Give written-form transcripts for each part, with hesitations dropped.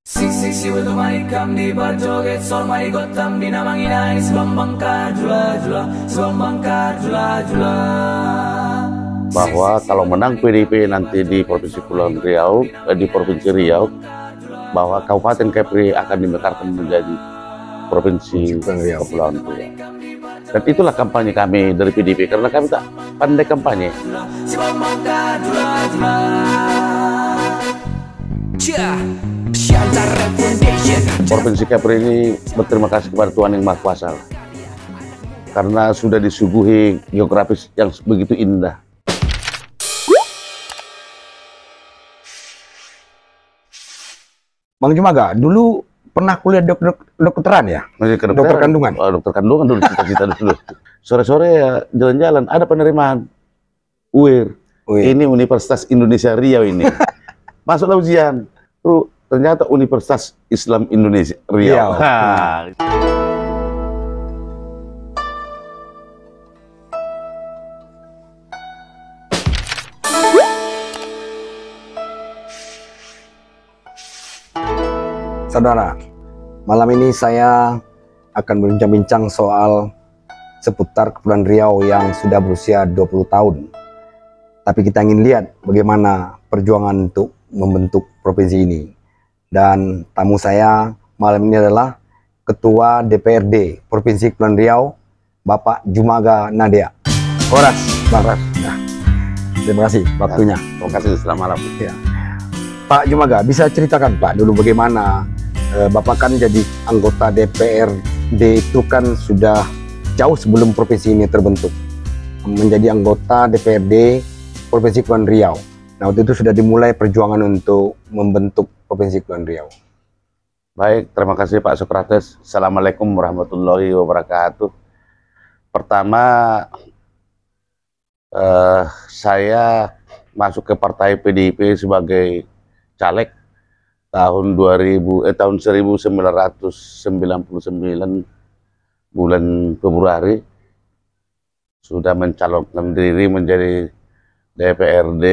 Siksi untuk manikam di berjoget sol marigotam di namangina sebang bangkar jula sebang bangkar jula. Bahwa kalau menang PDIP nanti di Provinsi Kepulauan Riau, di Provinsi Riau, bahwa Kabupaten Kepri akan dimekarkan menjadi Provinsi Kepulauan Riau. Dan itulah kampanye kami dari PDIP, karena kami tak pandai kampanye. Provinsi Kepri ini berterima kasih kepada Tuhan Yang Maha Kuasa, karena sudah disuguhi geografis yang begitu indah. Bang Jumaga, dulu pernah kuliah dokteran ya? Dokter kandungan? Dokter kandungan dulu, cita-cita dulu. Sore-sore ya jalan-jalan, ada penerimaan UIR. Ini Universitas Indonesia Riau ini. Masuklah ujian. Ternyata Universitas Islam Indonesia Riau. Saudara, malam ini saya akan berbincang-bincang soal seputar Kepulauan Riau yang sudah berusia 20 tahun. Tapi kita ingin lihat bagaimana perjuangan untuk membentuk provinsi ini. Dan tamu saya malam ini adalah Ketua DPRD Provinsi Kepulauan Riau, Bapak Jumaga Nadia. Horas, Baras. Nah, terima kasih waktunya. Terima kasih, selamat malam. Ya. Pak Jumaga, bisa ceritakan Pak dulu bagaimana Bapak kan jadi anggota DPRD itu kan sudah jauh sebelum provinsi ini terbentuk, menjadi anggota DPRD Provinsi Kepulauan Riau. Nah, waktu itu sudah dimulai perjuangan untuk membentuk Provinsi Kepulauan Riau. Baik, terima kasih Pak Sokrates. Assalamualaikum warahmatullahi wabarakatuh. Pertama, saya masuk ke Partai PDIP sebagai caleg tahun 1999 bulan Februari, sudah mencalonkan diri menjadi DPRD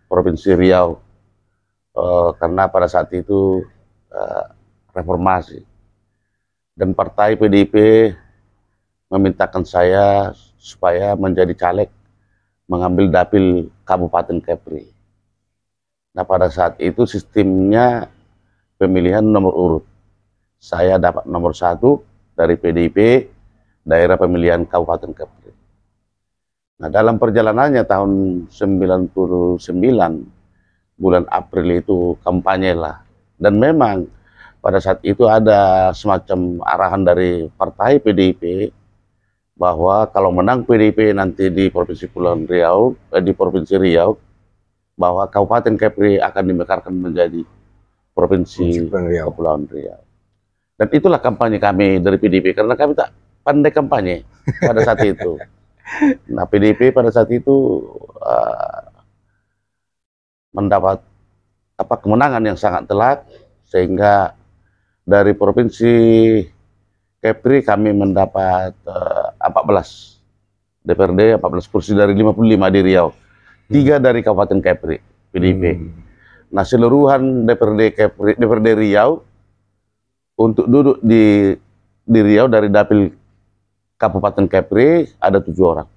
Provinsi Riau, karena pada saat itu reformasi dan Partai PDIP memintakan saya supaya menjadi caleg mengambil dapil Kabupaten Kepri. Nah, pada saat itu sistemnya pemilihan nomor urut. Saya dapat nomor 1 dari PDIP, daerah pemilihan Kabupaten Kepri. Nah, dalam perjalanannya tahun 99, bulan April itu kampanye lah. Dan memang pada saat itu ada semacam arahan dari Partai PDIP, bahwa kalau menang PDIP nanti di Provinsi Kepulauan Riau, di Provinsi Riau, bahwa Kabupaten Kepri akan dimekarkan menjadi Provinsi Kepulauan Riau. Dan itulah kampanye kami dari PDIP, karena kami tak pandai kampanye pada saat itu. Nah, PDIP pada saat itu mendapat kemenangan yang sangat telak, sehingga dari Provinsi Kepri kami mendapat 14 DPRD, 14 kursi dari 55 di Riau. 3 dari Kabupaten Kepri, PDIP. Nah, seluruhan DPRD Riau untuk duduk di Riau dari dapil Kabupaten Kepri ada 7 orang.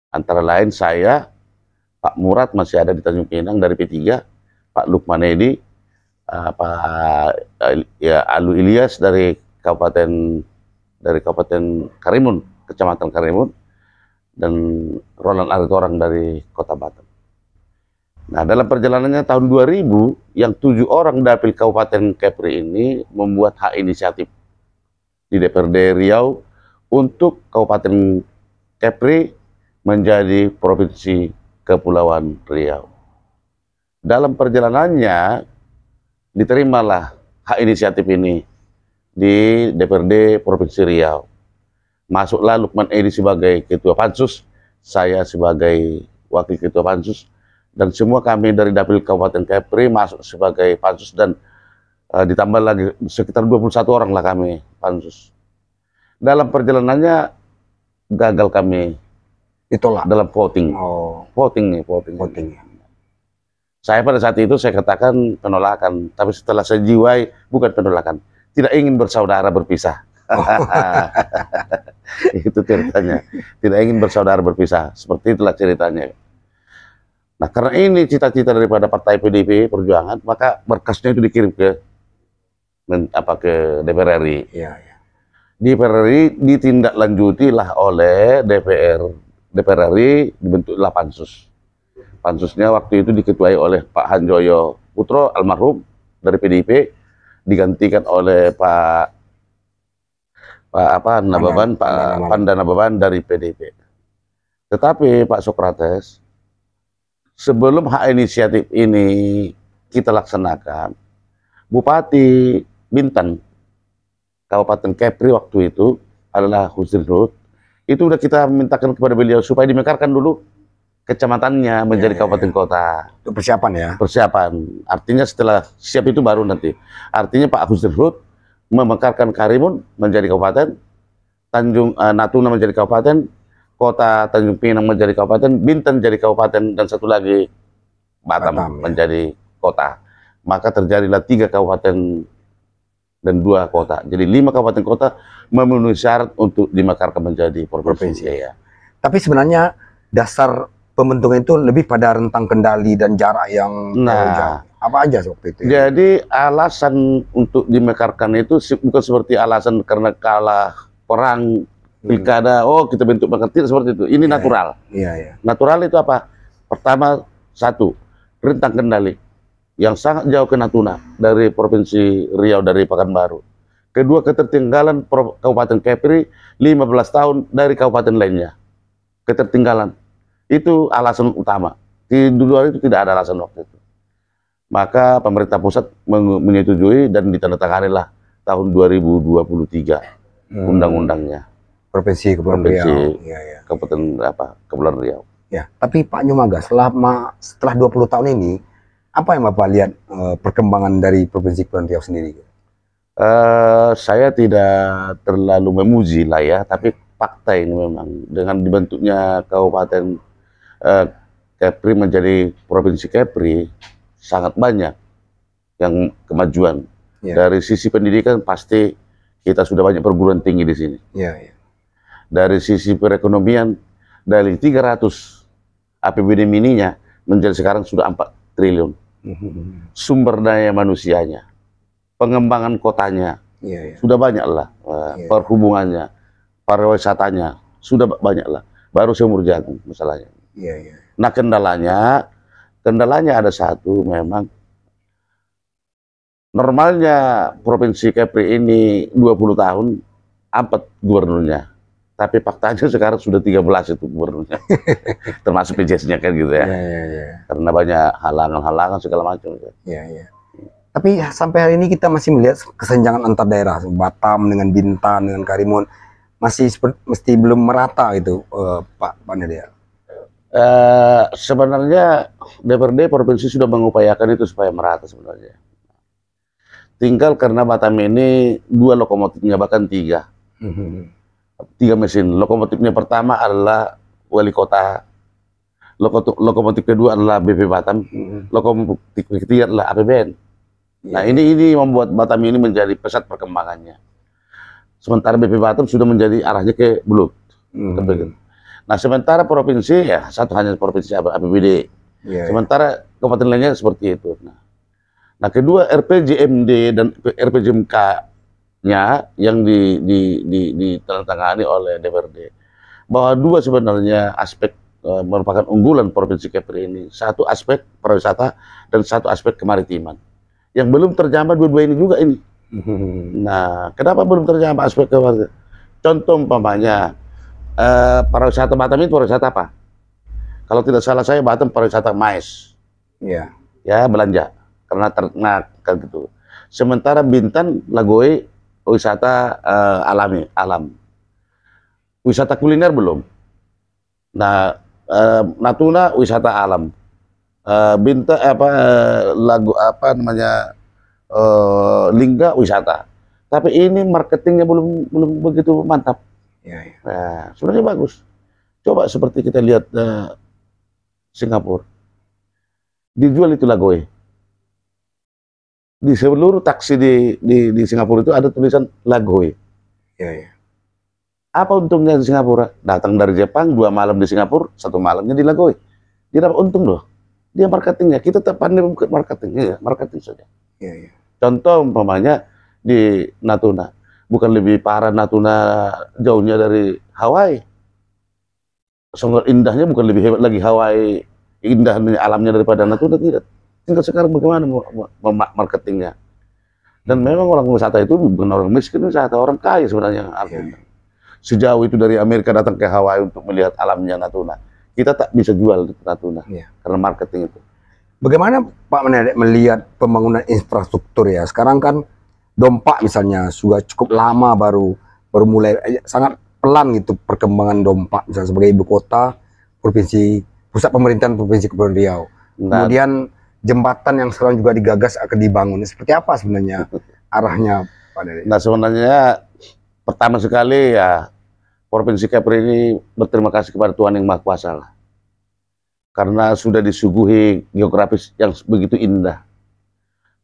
Antara lain saya, Pak Murad masih ada di Tanjung Pinang dari P3, Pak Lukman Edi, Pak Alu Ilyas dari Kabupaten Karimun, Kecamatan Karimun, dan Roland Aritorang dari Kota Batam. Nah, dalam perjalanannya tahun 2000, yang 7 orang dapil Kabupaten Kepri ini membuat hak inisiatif di DPRD Riau untuk Kabupaten Kepri menjadi Provinsi Kepulauan Riau. Dalam perjalanannya diterimalah hak inisiatif ini di DPRD Provinsi Riau. Masuklah Lukman Edi sebagai Ketua Pansus, saya sebagai Wakil Ketua Pansus, dan semua kami dari dapil Kabupaten Kepri masuk sebagai Pansus, dan ditambah lagi sekitar 21 orang lah kami Pansus. Dalam perjalanannya gagal kami ditolak dalam voting. Oh, Voting. Saya pada saat itu saya katakan penolakan, tapi setelah saya jiwai bukan penolakan, tidak ingin bersaudara berpisah. Itu ceritanya, tidak ingin bersaudara berpisah, seperti itulah ceritanya. Nah, karena ini cita-cita daripada Partai PDIP Perjuangan, maka berkasnya itu dikirim ke ke DPR RI. Iya, iya. DPR RI ditindaklanjuti lah oleh DPR RI, dibentuklah pansus. Pansusnya waktu itu diketuai oleh Pak Hanjoyo Putro almarhum dari PDIP, digantikan oleh Pak Pandana Baban dari PDIP. Tetapi Pak Sokrates, sebelum hak inisiatif ini kita laksanakan, Bupati Bintan, Kabupaten Kepri waktu itu adalah Husnul Hud, itu udah kita mintakan kepada beliau supaya dimekarkan dulu kecamatannya menjadi kabupaten kota. Itu persiapan ya? Persiapan. Artinya setelah siap itu baru nanti. Artinya Pak Husnul Hud memekarkan Karimun menjadi kabupaten, Natuna menjadi kabupaten, kota Tanjung Pinang menjadi kabupaten, Bintan jadi kabupaten, dan satu lagi Batam menjadi kota. Maka terjadilah 3 kabupaten dan 2 kota. Jadi 5 kabupaten kota memenuhi syarat untuk dimekarkan menjadi provinsi. Ya. Tapi sebenarnya dasar pembentukan itu lebih pada rentang kendali dan jarak yang jauh. Apa aja waktu itu? Jadi alasan untuk dimekarkan itu bukan seperti alasan karena kalah perang pilkada, kita bentuk tidak seperti itu. Ini natural. Iya. Natural itu apa? Pertama, satu, rentang kendali yang sangat jauh ke Natuna dari Provinsi Riau, dari Pekanbaru. Kedua, ketertinggalan Kabupaten Kepri 15 tahun dari kabupaten lainnya. Ketertinggalan. Itu alasan utama. Di luar itu tidak ada alasan waktu itu. Maka pemerintah pusat menyetujui dan ditandatanganilah tahun 2023 undang-undangnya. Provinsi Kepulauan Riau. Kabupaten Kepulauan Riau. Ya, tapi Pak Nyomaga, setelah 20 tahun ini, apa yang Bapak lihat perkembangan dari Provinsi Kepulauan Riau sendiri? Saya tidak terlalu memuji lah ya, tapi fakta ini memang dengan dibentuknya Kabupaten Kepri menjadi Provinsi Kepri sangat banyak yang kemajuan. Dari sisi pendidikan pasti kita sudah banyak perguruan tinggi di sini. Dari sisi perekonomian dari 300 APBD mininya menjadi sekarang sudah 4 triliun. Sumber daya manusianya, pengembangan kotanya sudah banyak lah, perhubungannya, pariwisatanya sudah banyak lah. Baru seumur jagung masalahnya. Nah, kendalanya ada satu, memang normalnya Provinsi Kepri ini 20 tahun 4 gubernurnya, tapi faktanya sekarang sudah 13 itu gubernurnya. Termasuk PJS-nya kan gitu ya. Karena banyak halangan-halangan segala macam. Tapi sampai hari ini kita masih melihat kesenjangan antar daerah, Batam dengan Bintan dengan Karimun mesti belum merata itu, Pak Nadia. Sebenarnya DPRD provinsi sudah mengupayakan itu supaya merata sebenarnya. Tinggal karena Batam ini 2 lokomotifnya, bahkan 3 mesin. Lokomotifnya pertama adalah wali kota, lokomotif kedua adalah BP Batam, lokomotif ketiga adalah APBN. Nah, ini membuat Batam ini menjadi pesat perkembangannya. Sementara BP Batam sudah menjadi arahnya ke Belut. Nah, sementara provinsi ya satu hanya provinsi APBD. Sementara kabupaten lainnya seperti itu. Nah, kedua RPJMD dan RPJMK-nya yang ditandatangani oleh DPRD, bahwa 2 sebenarnya aspek merupakan unggulan Provinsi Kepri ini. Satu aspek pariwisata dan satu aspek kemaritiman. Yang belum terjamah dua-dua ini juga ini. Nah, kenapa belum terjamah aspek kemaritiman? Contoh umpamanya, pariwisata Batam itu pariwisata apa? Kalau tidak salah saya, Batam pariwisata mais. Ya, belanja. Karena ternak kan gitu. Sementara Bintan, Lagoe wisata alam. Wisata kuliner belum. Nah, Natuna wisata alam. Bintan Lingga wisata. Tapi ini marketingnya belum begitu mantap. Nah, sebenarnya bagus. Coba seperti kita lihat Singapura. dijual itu Lagoe. Di seluruh taksi di Singapura itu ada tulisan Lagoe. Ya, ya. Apa untungnya di Singapura? Datang dari Jepang 2 malam di Singapura, 1 malamnya di Lagoe. Dia dapat untung loh. Dia marketingnya, kita tak pandai marketingnya, marketing saja. Ya, ya. Contoh umpamanya di Natuna, bukan lebih parah Natuna jauhnya dari Hawaii. Sangat indahnya bukan lebih hebat lagi Hawaii, indah alamnya daripada Natuna, tidak. Tinggal sekarang bagaimana marketingnya. Dan memang orang wisata itu bukan orang miskin, wisata orang kaya sebenarnya. Ya. Sejauh itu dari Amerika datang ke Hawaii untuk melihat alamnya Natuna. Kita tak bisa jual di Natuna karena marketing itu. Bagaimana Pak Menedek melihat pembangunan infrastruktur ya? Sekarang kan Dompak misalnya sudah cukup lama baru mulai, sangat pelan gitu perkembangan Dompak misalnya sebagai ibu kota provinsi, pusat pemerintahan Provinsi Kepulauan Riau. Kemudian jembatan yang sekarang juga digagas akan dibangun. Seperti apa sebenarnya arahnya Pak Menedek? Nah sebenarnya pertama sekali ya Provinsi Kepri ini berterima kasih kepada Tuhan Yang Maha Kuasa lah. Karena sudah disuguhi geografis yang begitu indah.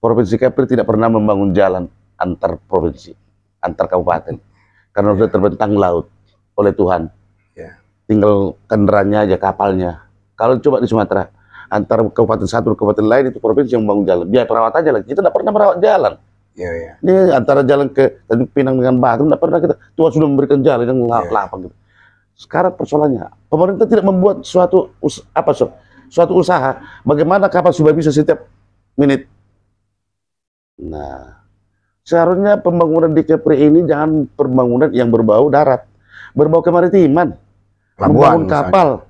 Provinsi Kepri tidak pernah membangun jalan antar provinsi, antar kabupaten. Karena sudah terbentang laut oleh Tuhan. Tinggal kendaraannya aja, kapalnya. Kalau coba di Sumatera, antar kabupaten satu ke kabupaten lain itu provinsi yang membangun jalan. Biar perawat aja lagi, kita tidak pernah merawat jalan. Ini antara jalan ke Tanjung Pinang dengan Batu, tidak pernah kita, Tuhan sudah memberikan jalan yang lapang gitu. Sekarang persoalannya, pemerintah tidak membuat suatu usaha, bagaimana kapal sudah bisa setiap menit. Nah, seharusnya pembangunan di Kepri ini jangan pembangunan yang berbau darat, berbau kemaritiman, membangun kapal.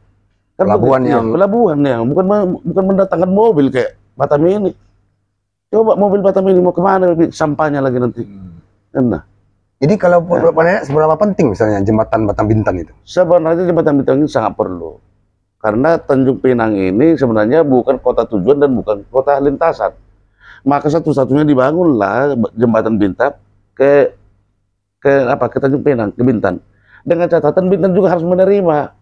Kan pelabuhan yang bukan mendatangkan mobil kayak Batam ini. Coba mobil Batam ini mau kemana sampahnya lagi nanti. Nah. Jadi kalau seberapa penting misalnya jembatan Batam Bintan itu? Sebenarnya jembatan Bintan ini sangat perlu. Karena Tanjung Pinang ini sebenarnya bukan kota tujuan dan bukan kota lintasan. Maka satu-satunya dibangunlah jembatan Bintan ke Tanjung Pinang, ke Bintan. Dengan catatan Bintan juga harus menerima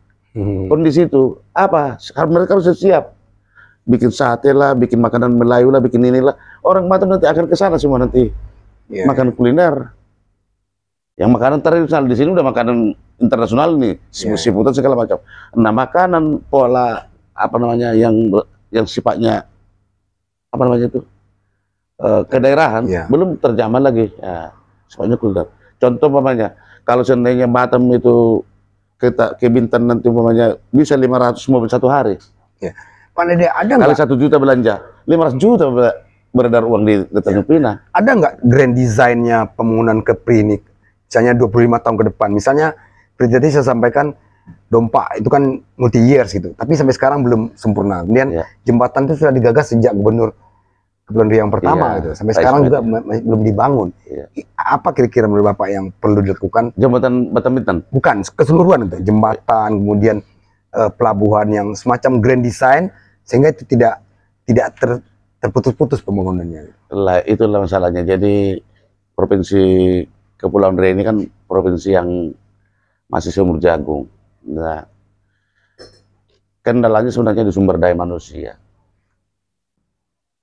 kondisi itu. Mereka harus siap. Bikin sate lah, bikin makanan Melayu lah, bikin inilah. Orang Batam nanti akan ke sana semua nanti. Makan kuliner. Yang makanan tradisional di sini udah makanan internasional nih, seafood segala macam. Nah, makanan pola yang sifatnya kedaerahan belum terjamah lagi. Ya, sifatnya kuliner. Contoh umpamanya, kalau seandainya Batam itu ke Bintan nanti umpamanya bisa 500 mobil satu hari. Pak Menedek ada nggak? Kali 1 juta belanja, 500 juta beredar uang di Tanjung Pinang. Ada nggak grand desainnya pembangunan Kepri ini? Misalnya 25 tahun ke depan, misalnya seperti saya sampaikan Dompak itu kan multi years gitu, tapi sampai sekarang belum sempurna. Kemudian jembatan itu sudah digagas sejak Gubernur Kepulauan Riau yang pertama gitu, sampai sekarang juga belum dibangun. Apa kira-kira menurut Bapak yang perlu dilakukan? Jembatan Batam Bintan? Bukan, keseluruhan itu, jembatan, kemudian pelabuhan yang semacam grand design sehingga itu tidak terputus-putus pembangunannya. Itulah masalahnya. Jadi Provinsi Kepulauan Riau ini kan provinsi yang masih sumur jagung. Nah, kendalanya sebenarnya di sumber daya manusia.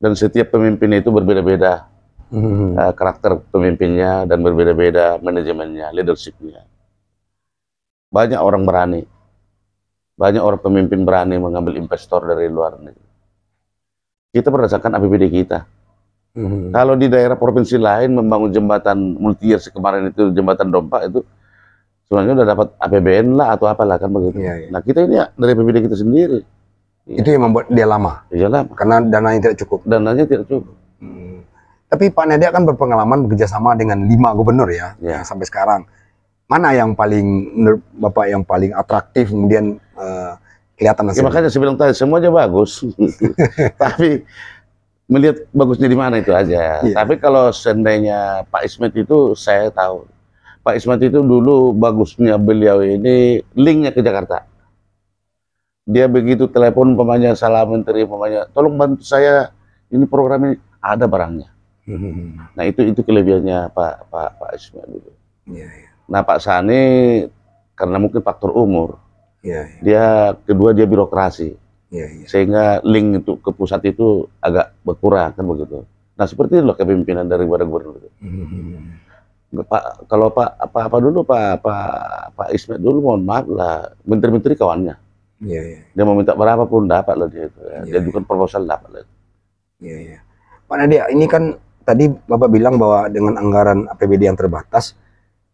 Dan setiap pemimpin itu berbeda-beda karakter pemimpinnya dan berbeda-beda manajemennya, leadershipnya. Banyak orang berani, banyak orang pemimpin berani mengambil investor dari luar negeri. Kita berdasarkan APBD kita. Kalau di daerah provinsi lain membangun jembatan multi years kemarin itu jembatan Dompak itu sebenarnya udah dapat APBN lah atau apalah kan begitu. Nah kita ini dari APBD kita sendiri. Itu yang membuat dia lama. Iya lama. Karena dananya tidak cukup. Dananya tidak cukup. Tapi Pak Menedek kan berpengalaman bekerjasama dengan 5 gubernur ya sampai sekarang. Mana yang paling menurut Bapak yang paling atraktif kemudian kelihatan hasilnya? Makanya saya bilang tadi semuanya bagus. Tapi melihat bagusnya di mana itu aja. Tapi kalau seandainya Pak Ismet itu saya tahu. Pak Ismet itu dulu bagusnya beliau ini linknya ke Jakarta. Dia begitu telepon umpamanya salah menteri umpamanya, tolong bantu saya ini program ini, ada barangnya. Nah itu kelebihannya Pak Ismet dulu. Nah Pak Sani karena mungkin faktor umur, dia kedua dia birokrasi. Iya, iya. Sehingga link untuk ke pusat itu agak berkurang kan begitu. Nah seperti itulah kepemimpinan dari gubernur itu. Pak, kalau apa dulu Pak Ismet dulu, mohon maaf lah, menteri-menteri kawannya. Iya, iya. Dia mau minta berapapun dapat lah dia itu. Ya. Iya, Dia bukan proposal dapat lah. Iya, iya. Pak Nadia, ini kan tadi Bapak bilang bahwa dengan anggaran APBD yang terbatas,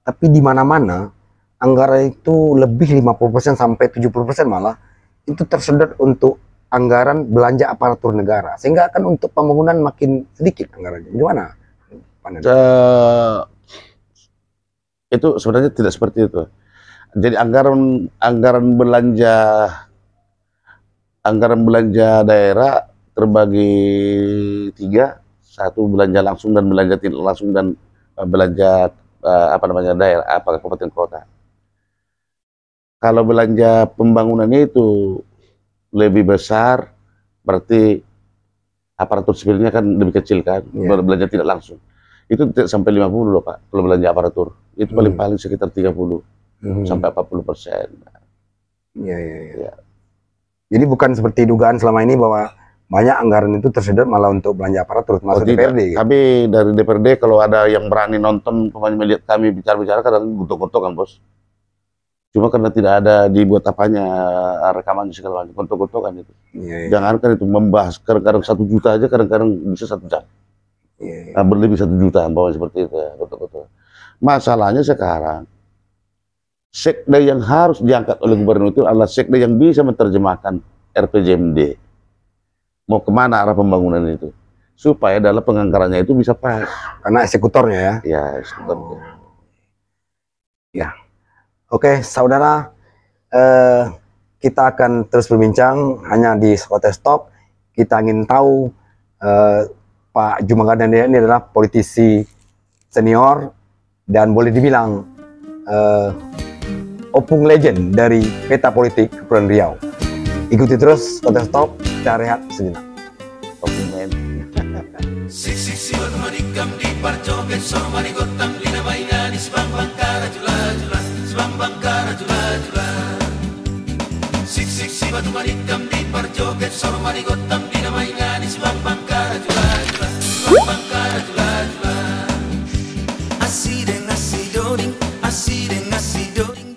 tapi di mana-mana anggaran itu lebih 50% sampai 70% malah itu tersedot untuk anggaran belanja aparatur negara, sehingga kan untuk pembangunan makin sedikit anggarannya. Gimana, Pak Nadia? Itu sebenarnya tidak seperti itu. Jadi anggaran belanja daerah terbagi 3, satu belanja langsung dan belanja tidak langsung dan belanja daerah kabupaten kota. Kalau belanja pembangunannya itu lebih besar, berarti aparatur sipilnya kan lebih kecil kan, belanja tidak langsung. Itu tidak sampai 50 loh Pak, kalau belanja aparatur. Itu paling-paling sekitar 30 sampai 40%. Iya, iya, iya. Jadi bukan seperti dugaan selama ini bahwa banyak anggaran itu tersedot malah untuk belanja aparatur, termasuk DPRD. Gitu. Kami dari DPRD kalau ada yang berani nonton, melihat kami bicara-bicara, kadang gotok-gotok kan bos. Cuma karena tidak ada dibuat apanya rekaman segala macam, gotok-gotokan itu. Iya, iya. Jangankan itu membahas, kadang-kadang 1 juta aja, kadang-kadang bisa 1 jam. Iya, iya. Nah, berlebih 1 juta, bawah seperti itu ya, gotok-gotok. Masalahnya sekarang, sekda yang harus diangkat oleh gubernur itu adalah sekda yang bisa menerjemahkan RPJMD. Mau kemana arah pembangunan itu, supaya dalam penganggarannya itu bisa pas. Karena eksekutornya ya. Ya, eksekutornya. Ya, oke saudara, kita akan terus berbincang hanya di Skotes Talk. Kita ingin tahu Pak Djumagan Nadia ini adalah politisi senior dan boleh dibilang opung legend dari peta politik Kepulauan Riau. Ikuti terus Skotes Talk, kita rehat sejenak.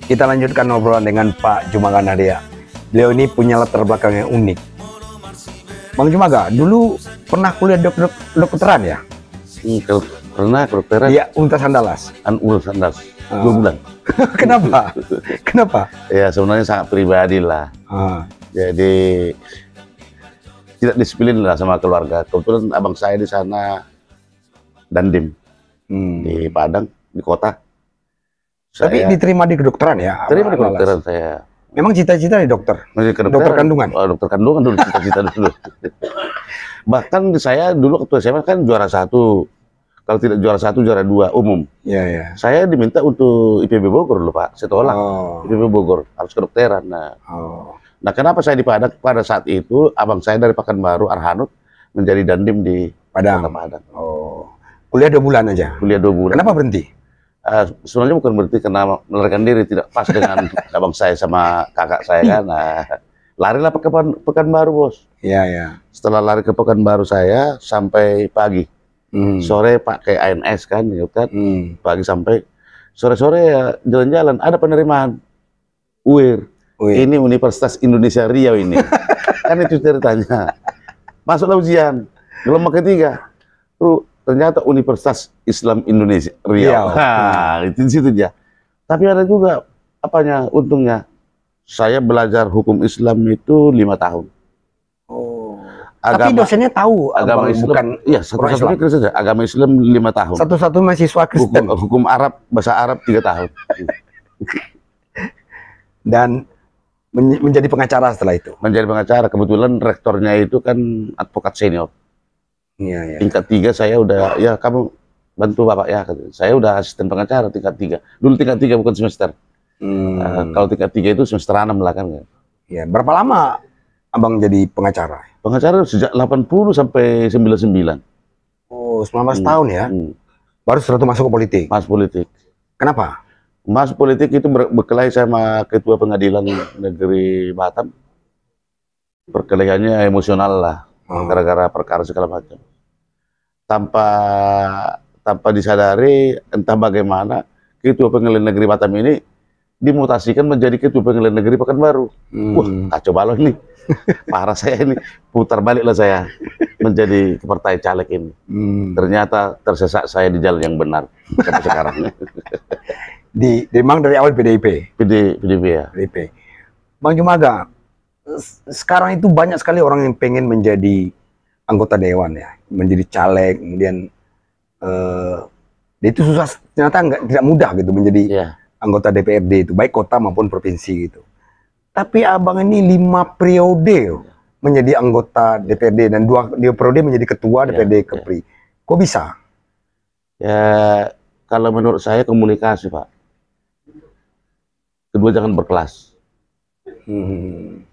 Kita lanjutkan obrolan dengan Pak Djumagan Nadia. Beliau ini punya latar belakang yang unik. Bang Djumaga, dulu pernah kuliah dokteran ya? Pernah kedokteran. Iya, Universitas Andalas. Universitas Andalas. 2 bulan. Kenapa? Kenapa? Ya sebenarnya sangat pribadi lah. Jadi tidak disiplin lah sama keluarga. Kebetulan abang saya di sana Dandim di Padang, di kota. Tapi diterima di kedokteran ya? Terima di kedokteran saya. Memang cita-cita di dokter? Dokter kandungan? Oh, dokter kandungan dulu cita-cita dulu. Bahkan saya dulu waktu SMA kan juara 1. Kalau tidak juara 1, juara 2 umum. Iya, iya. Saya diminta untuk IPB Bogor dulu Pak. Saya tolak. IPB Bogor harus kedokteran. Nah, kenapa saya di Padang? Pada saat itu abang saya dari Pekanbaru, Arhanud, menjadi dandim di Padang. Kuliah 2 bulan aja? Kuliah 2 bulan. Kenapa berhenti? Sebenarnya bukan berhenti karena melarikan diri, tidak pas dengan abang saya sama kakak saya kan. Larilah ke Pekanbaru bos. Iya, iya. Setelah lari ke Pekanbaru saya sampai pagi. Sore pakai ANS kan, gitu kan. Pagi sampai sore-sore ya jalan-jalan. Ada penerimaan UIR. Ini Universitas Indonesia Riau ini. Kan itu ceritanya. Masuklah ujian gelombang ketiga. Ternyata Universitas Islam Indonesia Riau. Nah, itu di situ dia. Tapi ada juga untungnya. Saya belajar hukum Islam itu 5 tahun. Tapi dosennya tahu agama Islam, bukan satu-satunya Kristen saja. Agama Islam 5 tahun. Satu-satu mahasiswa Kristen. Hukum Arab, bahasa Arab 3 tahun. Dan menjadi pengacara setelah itu. Menjadi pengacara. Kebetulan rektornya itu kan advokat senior. Iya, iya. Tingkat 3 saya udah, ya kamu bantu Bapak ya. Saya udah asisten pengacara tingkat 3. Dulu tingkat 3 bukan semester. Kalau tingkat 3 itu semester 6 lah kan. Ya, berapa lama Abang jadi pengacara? Pengacara sejak 80 sampai 99. Oh, 19 tahun ya? Baru setelah itu masuk ke politik? Masuk politik. Kenapa? Masuk politik itu berkelahi sama Ketua Pengadilan Negeri Batam. perkelahiannya emosional lah, gara-gara perkara segala macam. Tanpa disadari, entah bagaimana, Ketua Pengadilan Negeri Batam ini dimutasikan menjadi Ketua Pengadilan Negeri Pekanbaru. Wah, kacau balau ini. Parah saya ini. Putar baliklah saya menjadi partai caleg ini. Ternyata tersesat saya di jalan yang benar sampai sekarang. Memang dari awal PDIP? PDIP ya. PDIP. Bang Jumaga, sekarang itu banyak sekali orang yang pengen menjadi anggota dewan ya, menjadi caleg, kemudian itu susah, ternyata tidak mudah gitu menjadi anggota DPRD itu, baik kota maupun provinsi gitu. Tapi abang ini 5 periode menjadi anggota DPRD dan 2 periode menjadi ketua DPRD Kepri. Kok bisa? Ya, kalau menurut saya komunikasi, Pak. Kedua, jangan berkelas.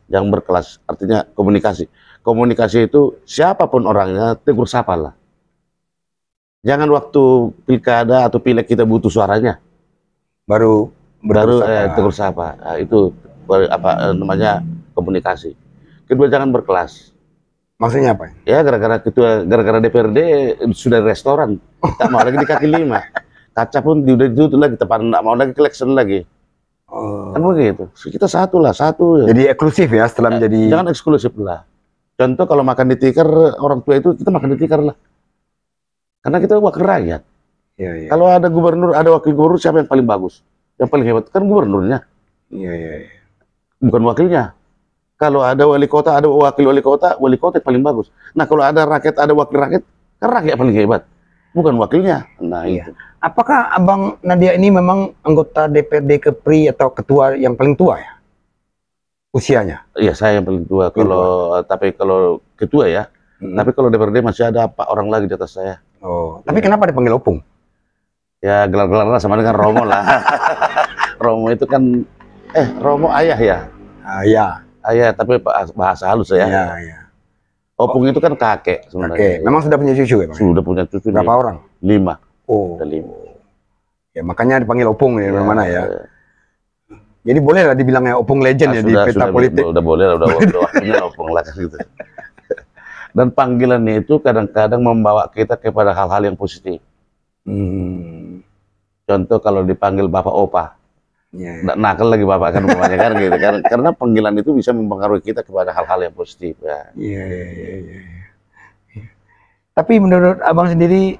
Jangan berkelas, artinya komunikasi. Komunikasi itu siapapun orangnya, tegur sapa lah. Jangan waktu pilkada atau pileg kita butuh suaranya, baru tegur sapa. Nah, itu apa namanya komunikasi. Kedua, jangan berkelas. Maksudnya apa? Ya gara-gara DPRD sudah restoran, tak mau lagi di kaki 5. Kaca pun udah ditutup lagi, tepan nggak mau lagi collection lagi. Kan begitu. Kita satu. Jadi eksklusif ya setelah menjadi. Jangan eksklusif lah. Contoh kalau makan di tikar, orang tua itu kita makan di tikar lah. Karena kita wakil rakyat. Ya. Kalau ada gubernur, ada wakil gubernur, siapa yang paling bagus? Yang paling hebat kan gubernurnya. Iya. Bukan wakilnya. Kalau ada wali kota, ada wakil wali kota yang paling bagus. Nah kalau ada rakyat, ada wakil rakyat, kan rakyat paling hebat. Bukan wakilnya. Nah itu. Apakah Abang Nadia ini memang anggota DPRD Kepri atau ketua yang paling tua ya? Usianya? Iya, saya yang paling tua. Tapi kalau ketua ya. Tapi kalau DPRD masih ada 4 orang lagi di atas saya. Tapi kenapa dipanggil opung? Ya gelar-gelarnya sama dengan Romo lah. Romo itu kan Romo ayah ya. Ayah, tapi bahasa halus ya. Iya. Opung itu kan kakek sebenarnya. Memang sudah punya cucu ya, Bang? Sudah punya cucu. Berapa orang? 5. Ada 5. Ya makanya dipanggil opung ya, mana ya. Jadi boleh lah dibilangnya opung legend ya di peta politik. Udah boleh, udah waktunya opung lah gitu. Dan panggilan itu kadang-kadang membawa kita kepada hal-hal yang positif. Contoh kalau dipanggil Bapak Opa, nggak nakal lagi Bapak kan umpamanya kan gitu kan. Karena panggilan itu bisa mempengaruhi kita kepada hal-hal yang positif ya. Iya. Tapi menurut Abang sendiri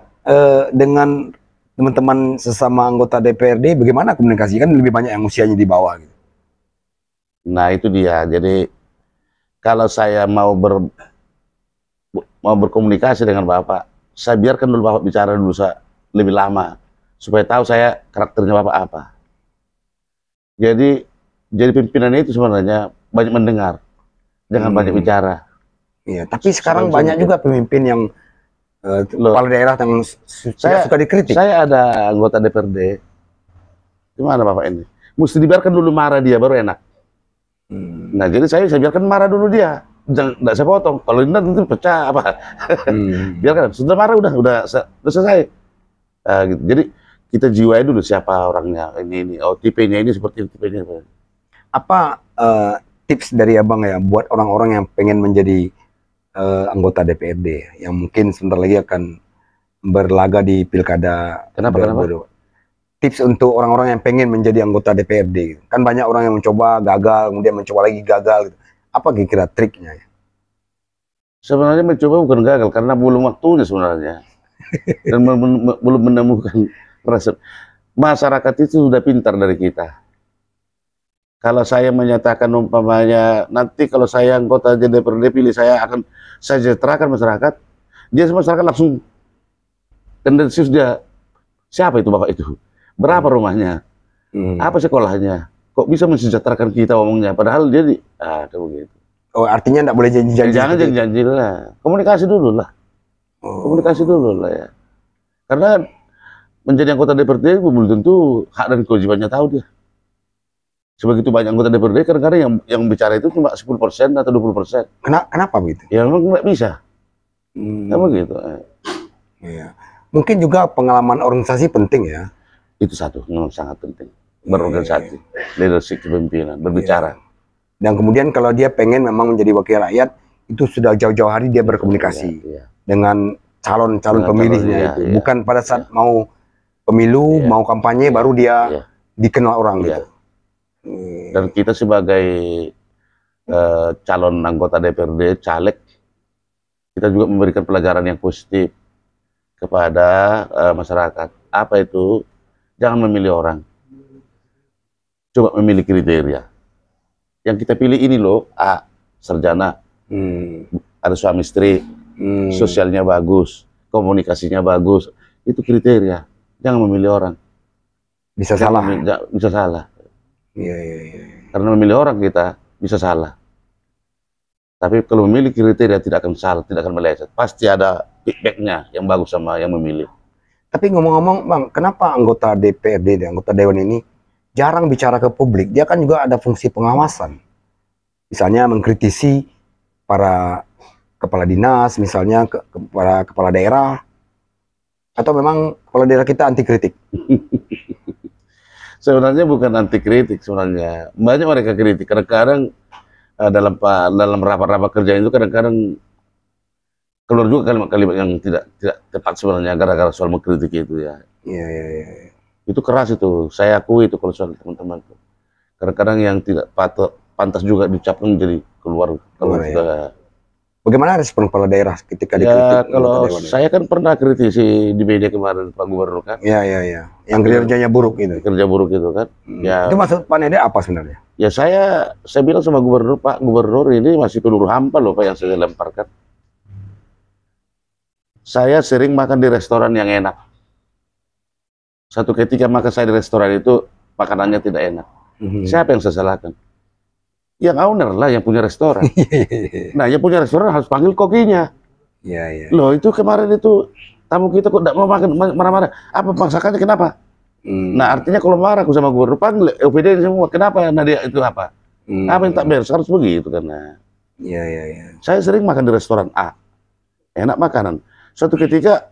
dengan teman-teman sesama anggota DPRD, bagaimana komunikasi? Kan lebih banyak yang usianya di bawah gitu. Nah itu dia. Jadi kalau saya mau berkomunikasi dengan Bapak, saya biarkan dulu Bapak bicara dulu lebih lama supaya tahu saya karakternya Bapak apa. Jadi pimpinan itu sebenarnya banyak mendengar, jangan banyak bicara. Iya, tapi sekarang banyak juga pemimpin yang kepala daerah yang suka dikritik. Saya ada anggota DPRD. Gimana Bapak ini? Mesti dibiarkan dulu marah dia baru enak. Nah, jadi saya biarkan marah dulu dia. Jangan, saya potong. Kalau ini nanti pecah apa? Biarkan. Sudah marah udah selesai. Gitu. Jadi kita jiwai dulu siapa orangnya. Ini. Oh, tipenya ini seperti tipenya. Apa tips dari Abang ya buat orang-orang yang pengen menjadi anggota DPRD yang mungkin sebentar lagi akan berlaga di pilkada? Kenapa? Tips untuk orang-orang yang pengen menjadi anggota DPRD. Kan banyak orang yang mencoba gagal, kemudian mencoba lagi gagal. Gitu. Apa kira-kira triknya? Sebenarnya mencoba bukan gagal karena belum waktunya sebenarnya. Dan belum menemukan resep. Masyarakat itu sudah pintar dari kita. Kalau saya menyatakan umpamanya nanti kalau saya anggota DPRD pilih saya sejahterakan masyarakat, dia masyarakat langsung tendensius dia, siapa itu Bapak itu? Berapa rumahnya? Apa sekolahnya? Kok bisa mensejahterakan kita omongnya? Padahal dia begitu. Oh, artinya enggak boleh janji-janji. Jangan janji-janji lah. Komunikasi dulu lah. Komunikasi dulu lah ya. Karena menjadi anggota DPRD belum tentu hak dan kewajibannya tahu dia. Sebegitu banyak anggota DPRD, kadang-kadang yang bicara itu cuma 10% atau 20%. Kenapa begitu? Ya memang nggak bisa. Kan begitu. Iya. Mungkin juga pengalaman organisasi penting ya. Itu satu, memang sangat penting. Berorganisasi, leadership kepemimpinan, berbicara. Dan kemudian kalau dia pengen memang menjadi wakil rakyat, itu sudah jauh-jauh hari dia berkomunikasi dengan calon-calon pemilihnya itu. Bukan pada saat mau pemilu, mau kampanye, baru dia dikenal orang gitu. Dan kita sebagai calon anggota DPRD, caleg, kita juga memberikan pelajaran yang positif kepada masyarakat. Apa itu? Jangan memilih orang, coba memilih kriteria. Yang kita pilih ini loh, A, sarjana, ada suami istri, sosialnya bagus, komunikasinya bagus, itu kriteria. Jangan memilih orang. Bisa salah. Bisa salah. Iya. Karena memilih orang kita bisa salah. Tapi kalau memilih kriteria tidak akan salah, tidak akan meleset. Pasti ada feedbacknya yang bagus sama yang memilih. Tapi ngomong-ngomong Bang, kenapa anggota DPRD, anggota Dewan ini jarang bicara ke publik? Dia kan juga ada fungsi pengawasan. Misalnya mengkritisi para kepala dinas, misalnya para kepala daerah. Atau memang kepala daerah kita anti kritik? Sebenarnya bukan anti kritik sebenarnya. Banyak mereka kritik. Kadang-kadang dalam rapat-rapat kerja itu kadang-kadang keluar juga kalimat-kalimat yang tidak tepat sebenarnya gara-gara soal mengkritik itu ya. Iya. Itu keras itu. Saya akui itu kalau soal teman-teman. Kadang-kadang yang tidak pantas juga diucapkan jadi keluar ya. Bagaimana respon kepala daerah ketika dikritik? Ya, kalau saya kan pernah kritisi di media kemarin Pak Gubernur kan. Iya. Yang kerjanya buruk itu. Kerja buruk itu kan. Ya. Itu maksud Pak Nede apa sebenarnya? Ya saya bilang sama Gubernur, Pak Gubernur ini masih peluru hampa loh Pak yang saya lemparkan. Saya sering makan di restoran yang enak. Satu ketika makan saya di restoran itu makanannya tidak enak. Siapa yang saya salahkan? Yang owner lah yang punya restoran. Nah, yang punya restoran harus panggil kokinya. Iya. Loh, itu kemarin itu tamu kita kok tidak mau makan, marah-marah. Apa paksakannya kenapa? Nah, artinya kalau marah aku sama gubernur, panggil OPD semua. Kenapa Nadia itu apa? Apa yang tak beres? Harus begitu karena. Iya. Saya sering makan di restoran A. Enak makanan. Suatu ketika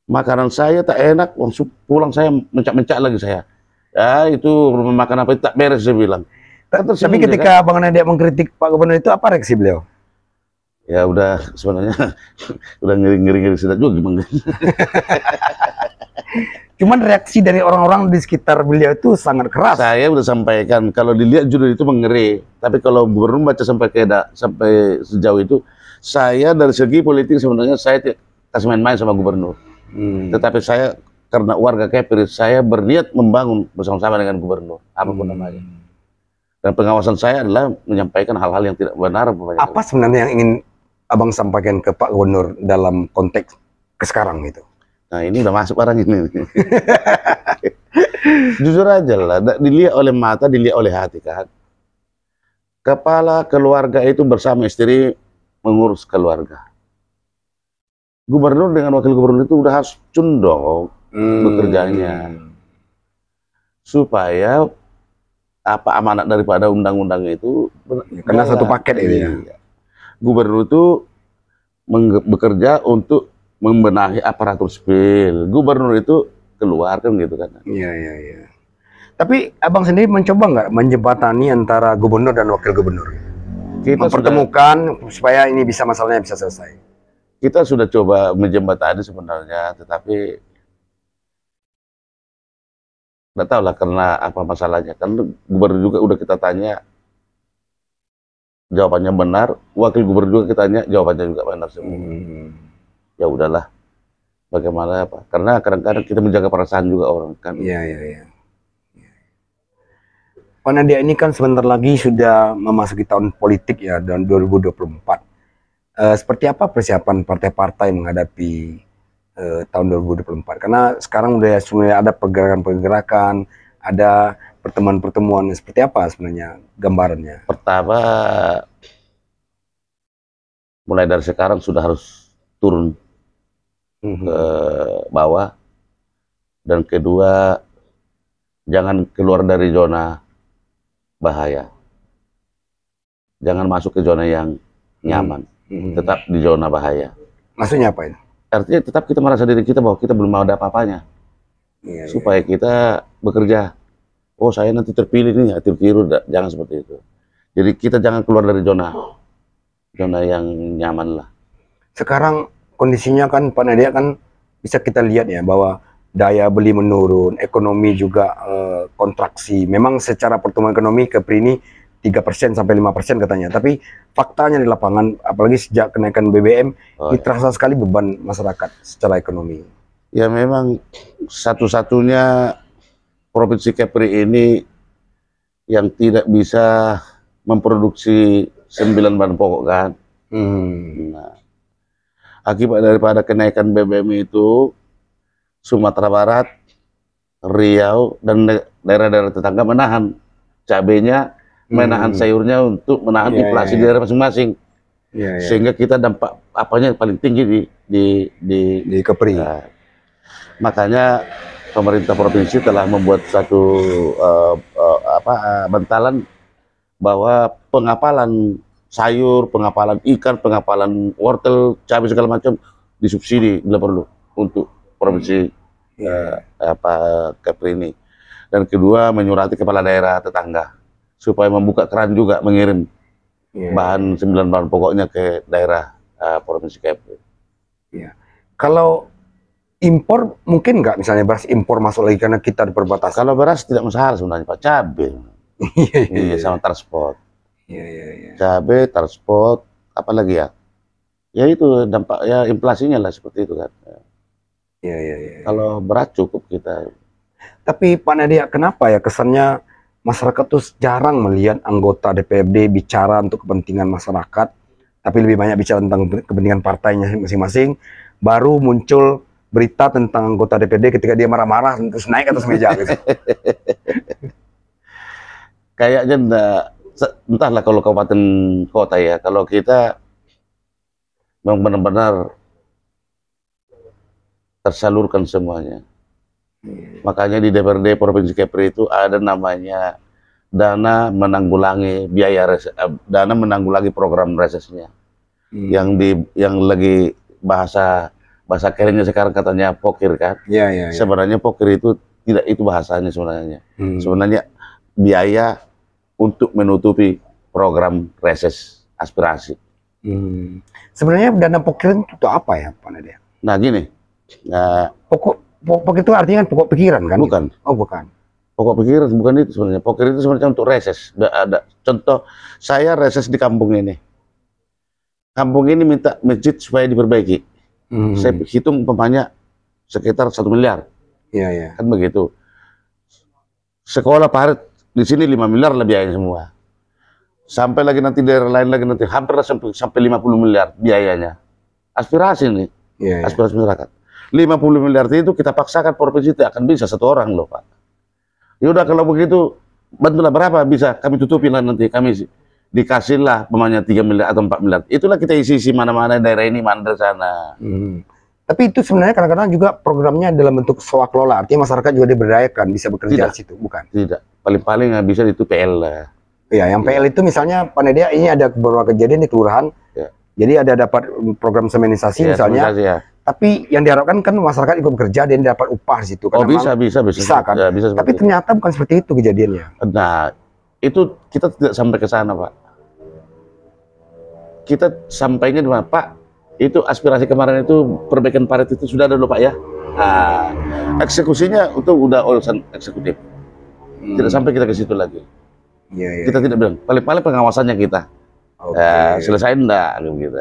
makanan saya tak enak, langsung pulang saya mencak-mencak lagi saya. Ya, itu rumah makan apa itu tak beres saya bilang. Tapi ketika Bang Nede mengkritik Pak Gubernur itu apa reaksi beliau? Ya udah sebenarnya udah ngeri-ngeri sedap juga gimana. Cuman reaksi dari orang-orang di sekitar beliau itu sangat keras. Saya udah sampaikan kalau dilihat judul itu mengeri, tapi kalau gubernur baca sampai sejauh itu, saya dari segi politik sebenarnya saya tidak kasih main-main sama gubernur. Tetapi saya karena warga Kepri, saya berniat membangun bersama-sama dengan gubernur, apapun namanya. Dan pengawasan saya adalah menyampaikan hal-hal yang tidak benar. Apa sebenarnya yang ingin Abang sampaikan ke Pak Gubernur dalam konteks ke sekarang itu? Nah ini udah masuk orang ini. Jujur aja lah, dilihat oleh mata, dilihat oleh hati kan. Kepala keluarga itu bersama istri mengurus keluarga. Gubernur dengan wakil gubernur itu udah harus cundong bekerjanya. Supaya apa amanat daripada undang-undang itu karena satu paket ini ya. Gubernur itu bekerja untuk membenahi aparatur sipil. Gubernur itu keluar kan gitu kan. Iya. Tapi Abang sendiri mencoba nggak menjembatani antara gubernur dan wakil gubernur? Kita mempertemukan supaya ini masalahnya bisa selesai. Kita sudah coba menjembatani sebenarnya, tetapi nggak tahu lah karena apa masalahnya. Kan gubernur juga udah kita tanya, jawabannya benar. Wakil gubernur juga kita tanya, jawabannya juga benar semua. Ya udahlah, bagaimana apa? Karena kadang-kadang kita menjaga perasaan juga orang kan. Iya. Pak Nadia ini kan sebentar lagi sudah memasuki tahun politik ya, dan 2024. Seperti apa persiapan partai-partai menghadapi tahun 2024? Karena sekarang udah sebenarnya ada pergerakan-pergerakan, ada pertemuan-pertemuan. Seperti apa sebenarnya gambarannya? Pertama, mulai dari sekarang sudah harus turun ke bawah. Dan kedua, jangan keluar dari zona bahaya. Jangan masuk ke zona yang nyaman. Tetap di zona bahaya. Maksudnya apa ini? Artinya tetap kita merasa diri kita bahwa kita belum ada apa-apanya. Supaya kita bekerja. Oh saya nanti terpilih nih, tiru-tiru. Jangan seperti itu. Jadi kita jangan keluar dari zona yang nyaman lah. Sekarang kondisinya kan Pak Nadia kan bisa kita lihat ya bahwa daya beli menurun, ekonomi juga kontraksi. Memang secara pertumbuhan ekonomi Kepri ini 3% sampai 5% katanya. Tapi faktanya di lapangan, apalagi sejak kenaikan BBM, ini terasa sekali beban masyarakat secara ekonomi. Ya memang satu-satunya Provinsi Kepri ini yang tidak bisa memproduksi 9 bahan pokok kan. Nah, akibat daripada kenaikan BBM itu, Sumatera Barat, Riau, dan daerah-daerah tetangga menahan cabenya, menahan sayurnya untuk menahan inflasi di daerah masing-masing. Sehingga kita dampak apanya paling tinggi di Kepri. Makanya pemerintah provinsi telah membuat satu bantalan bahwa pengapalan sayur, pengapalan ikan, pengapalan wortel, cabai segala macam disubsidi bila perlu untuk provinsi Kepri ini. Dan kedua, menyurati kepala daerah tetangga supaya membuka keran juga mengirim bahan 9 bahan pokoknya ke daerah provinsi Kepri. Kalau impor mungkin nggak, misalnya beras impor masuk lagi karena kita di perbatasan? Kalau beras tidak masalah sebenarnya Pak, cabai. Iya, sama transport. Cabai, transport, apalagi ya? Ya itu dampak ya inflasinya lah seperti itu kan. Kalau beras cukup kita. Tapi Pak Nadia, kenapa ya kesannya masyarakat tuh jarang melihat anggota DPRD bicara untuk kepentingan masyarakat, tapi lebih banyak bicara tentang kepentingan partainya masing-masing. Baru muncul berita tentang anggota DPRD ketika dia marah-marah terus naik ke atas meja gitu. Kayaknya entahlah kalau kabupaten kota ya, kalau kita memang benar-benar tersalurkan semuanya. Makanya di DPRD Provinsi Kepri itu ada namanya dana menanggulangi dana menanggulangi program resesnya. Yang lagi bahasa kerennya sekarang katanya pokir kan. Sebenarnya pokir itu tidak itu bahasanya sebenarnya. Sebenarnya biaya untuk menutupi program reses aspirasi. Sebenarnya dana pokir itu apa ya Pak Nadia? Nah gini, pokok itu artinya kan pokok pikiran kan? Bukan. Oh bukan. Pokok pikiran bukan itu sebenarnya. Pokir itu sebenarnya untuk reses. Ada contoh, saya reses di kampung ini. Kampung ini minta masjid supaya diperbaiki. Saya hitung umpamanya sekitar 1 miliar. Kan begitu. Sekolah parit di sini 5 miliar lah biayanya semua. Sampai lagi nanti daerah lain lagi nanti hampir sampai 50 miliar biayanya. Aspirasi nih. Aspirasi masyarakat. 50 miliar itu kita paksakan provinsi tidak akan bisa satu orang loh Pak. Yaudah kalau begitu bantulah berapa bisa kami tutupi lah nanti, kami dikasihlah pemanya 3 miliar atau 4 miliar. Itulah kita isi mana-mana daerah ini, mana dari sana. Tapi itu sebenarnya kadang-kadang juga programnya dalam bentuk swaklola, artinya masyarakat juga diberdayakan, bisa bekerja di situ, bukan? Tidak, paling-paling bisa itu PL lah. Iya, yang PL itu misalnya Pak Nadia, ini ada beberapa kejadian di kelurahan, jadi ada dapat program seminisasi misalnya, tapi yang diharapkan kan masyarakat ikut bekerja dan dapat upah di situ. Oh bisa kan? Ya, bisa tapi ternyata bukan seperti itu kejadiannya. Nah, itu kita tidak sampai ke sana Pak. Kita sampainya di mana Pak? Itu aspirasi kemarin itu perbaikan parit itu sudah ada loh Pak ya. Nah, eksekusinya itu udah urusan eksekutif. Tidak sampai kita ke situ lagi. Kita tidak bilang. Paling-paling pengawasannya kita. Selesai enggak gitu.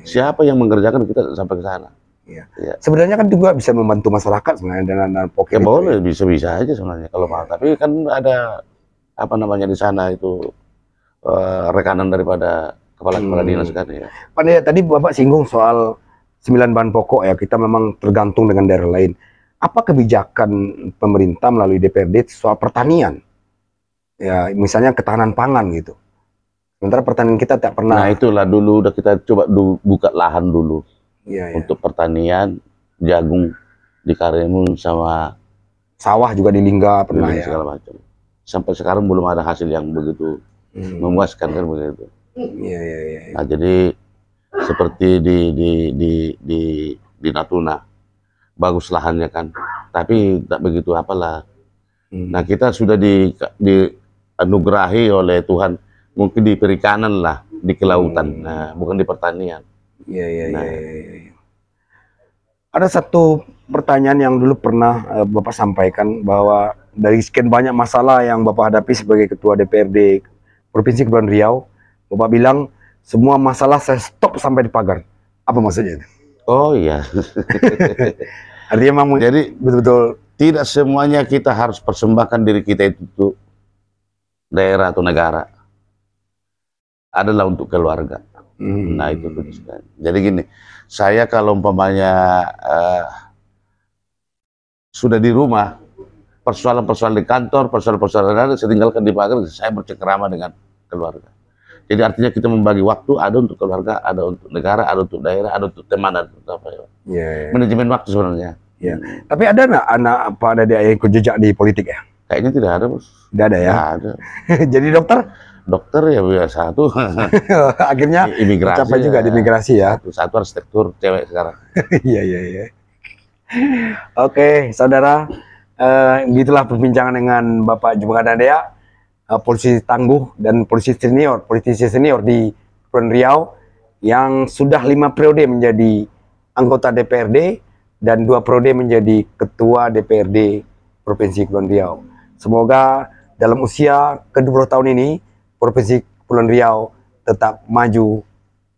Siapa yang mengerjakan kita sampai ke sana. Sebenarnya kan juga bisa membantu masyarakat sebenarnya dengan pokir. Boleh, bisa-bisa aja sebenarnya kalau mau. Tapi kan ada apa namanya di sana itu rekanan daripada kepala dinas kan ya. Pak Nadia, tadi Bapak singgung soal 9 bahan pokok ya, kita memang tergantung dengan daerah lain. Apa kebijakan pemerintah melalui DPRD soal pertanian? Ya, misalnya ketahanan pangan gitu. Sementara pertanian kita tidak pernah. Nah itulah dulu udah kita coba buka lahan dulu untuk pertanian, jagung di Karimun sama sawah juga di Lingga pernah ya. Segala macam. Sampai sekarang belum ada hasil yang begitu memuaskan kan begitu. Nah jadi seperti di Natuna bagus lahannya kan, tapi tak begitu apalah. Nah kita sudah dianugerahi oleh Tuhan, mungkin di perikanan lah, di kelautan, nah, bukan di pertanian. Iya. Ada satu pertanyaan yang dulu pernah Bapak sampaikan, bahwa dari sekian banyak masalah yang Bapak hadapi sebagai Ketua DPRD Provinsi Kepulauan Riau, Bapak bilang semua masalah saya stop sampai di pagar. Apa maksudnya itu? Oh iya. Artinya memang Jadi betul-betul tidak semuanya kita harus persembahkan diri kita itu untuk daerah atau negara. Adalah untuk keluarga. Nah itu betul. Jadi gini, saya kalau umpamanya sudah di rumah, persoalan-persoalan di kantor, persoalan-persoalan lain saya tinggalkan di pagar, saya bercengkerama dengan keluarga. Jadi artinya kita membagi waktu, ada untuk keluarga, ada untuk negara, ada untuk daerah, ada untuk teman, ada untuk apa ya. Manajemen waktu sebenarnya. Ya. Tapi ada nggak anak apa ada dia yang ikut jejak di politik ya? Kayaknya tidak ada, Bos. Tidak ada ya? Tidak ada. Jadi dokter? Dokter ya biasa tuh. Akhirnya imigrasi capai juga di imigrasi ya? Satu arsitektur cewek sekarang. Iya. Oke, saudara. Gitulah perbincangan dengan Bapak Jumagan Dea, polisi tangguh dan politisi senior di Kepulauan Riau yang sudah 5 periode menjadi anggota DPRD dan 2 periode menjadi Ketua DPRD Provinsi Kepulauan Riau. Semoga dalam usia ke-20 tahun ini Provinsi Kepulauan Riau tetap maju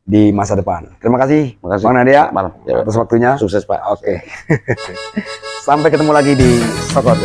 di masa depan. Terima kasih, Bang Nadia, atas waktunya. Sukses, Pak. Oke. Sampai ketemu lagi di Sokot.